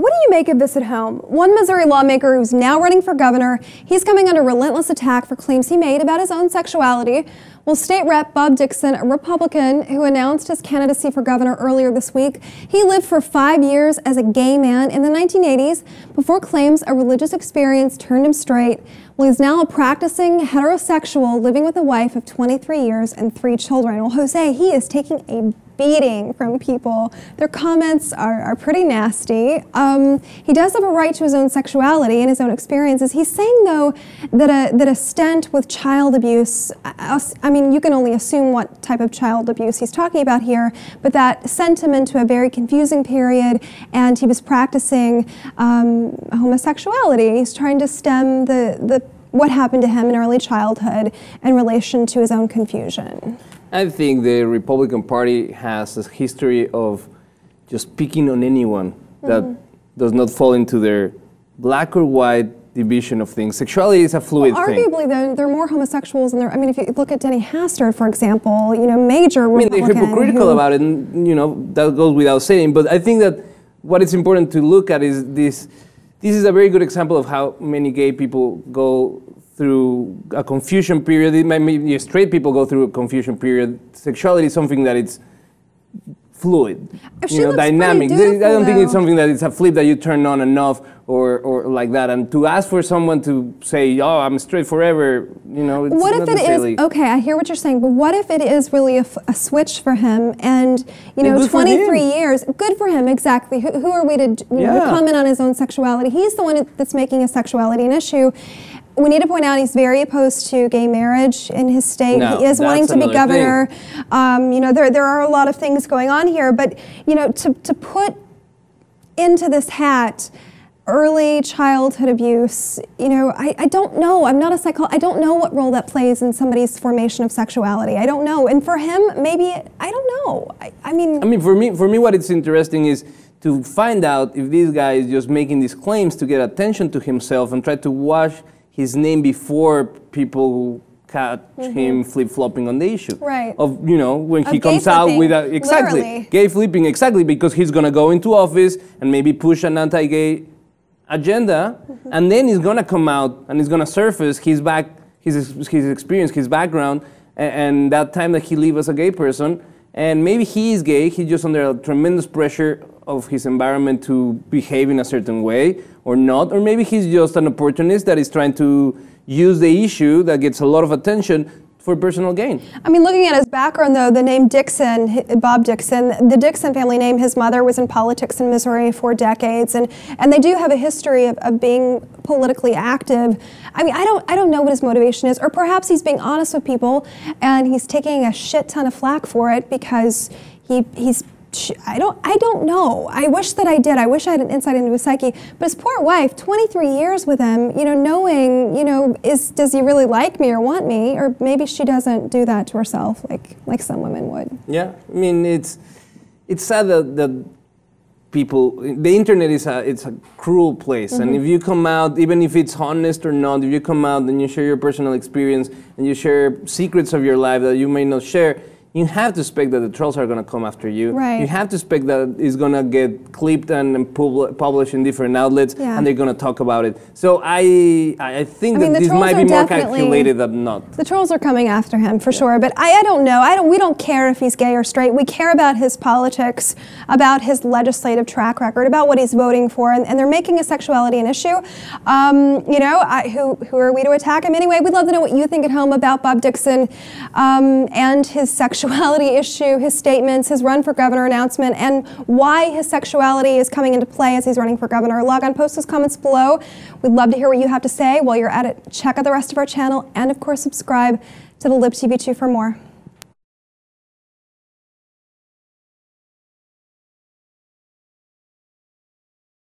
What do you make of this at home? One Missouri lawmaker who's now running for governor, he's coming under relentless attack for claims he made about his own sexuality. Well, State Rep Bob Dixon, a Republican who announced his candidacy for governor earlier this week, he lived for 5 years as a gay man in the 1980s before claims a religious experience turned him straight. Well, he's now a practicing heterosexual living with a wife of 23 years and 3 children. Well, Jose, he is taking a beating from people. Their comments are pretty nasty. He does have a right to his own sexuality and his own experiences. He's saying, though, that a stint with child abuse, I mean, you can only assume what type of child abuse he's talking about here, but that sent him into a very confusing period, and he was practicing homosexuality. He's trying to stem what happened to him in early childhood in relation to his own confusion. I think the Republican Party has a history of just picking on anyone that does not fall into their black or white division of things. Sexuality is a fluid thing. Arguably, though, there are more homosexuals than there. I mean, if you look at Denny Hastert, for example, you know, major Republican. They're hypocritical about it, and you know that goes without saying. But I think that what is important to look at is this. This is a very good example of how many gay people go through a confusion period. Maybe straight people go through a confusion period. Sexuality is something that it's fluid, dynamic. I don't think it's something that it's a flip that you turn on and off or like that. And to ask for someone to say, "Oh, I'm straight forever," you know, it's what not if it necessarily. is? Okay, I hear what you're saying, but what if it is really a switch for him? And you know, 23 years, good for him. Exactly. Who are we to comment on his own sexuality? He's the one that's making his sexuality an issue. We need to point out he's very opposed to gay marriage in his state. No, he is wanting to be governor. You know, there are a lot of things going on here, but you know, to put into this hat early childhood abuse, you know, I don't know. I'm not a psychologist. I don't know what role that plays in somebody's formation of sexuality. I don't know. And for him, maybe, I don't know. I mean, for me, what is interesting is to find out if this guy is just making these claims to get attention to himself and try to wash his name before people catch him flip-flopping on the issue. Right. Of, you know, when he comes out with a, exactly, gay flipping, exactly, because he's going to go into office and maybe push an anti-gay agenda, and then he's going to come out and he's going to surface his experience, his background, and that time that he lived as a gay person. And maybe he is gay, he's just under a tremendous pressure of his environment to behave in a certain way or not. Or maybe he's just an opportunist that is trying to use the issue that gets a lot of attention for personal gain. I mean, looking at his background, though, the name Dixon, Bob Dixon, the Dixon family name, his mother was in politics in Missouri for decades, and they do have a history of being politically active. I mean, I don't know what his motivation is, or perhaps he's being honest with people, and he's taking a shit ton of flack for it because he's I don't know. I wish that I did. I wish I had an insight into his psyche. But his poor wife, 23 years with him, you know, knowing, you know, does he really like me or want me? Or maybe she doesn't do that to herself like some women would. Yeah, I mean, it's sad that people, the internet is it's a cruel place. And if you come out, even if it's honest or not, if you come out and you share your personal experience and you share secrets of your life that you may not share, you have to expect that the trolls are going to come after you. Right. You have to expect that it's going to get clipped and published in different outlets, and they're going to talk about it. So I think that this might be more calculated than not. The trolls are coming after him for sure, but I don't know. We don't care if he's gay or straight. We care about his politics, about his legislative track record, about what he's voting for, and they're making his sexuality an issue. You know, who are we to attack him anyway? We'd love to know what you think at home about Bob Dixon and his sexuality issue, his statements, his run for governor announcement, and why his sexuality is coming into play as he's running for governor. Log on, post those comments below. We'd love to hear what you have to say. While you're at it, check out the rest of our channel, and of course subscribe to the LibTV2 for more.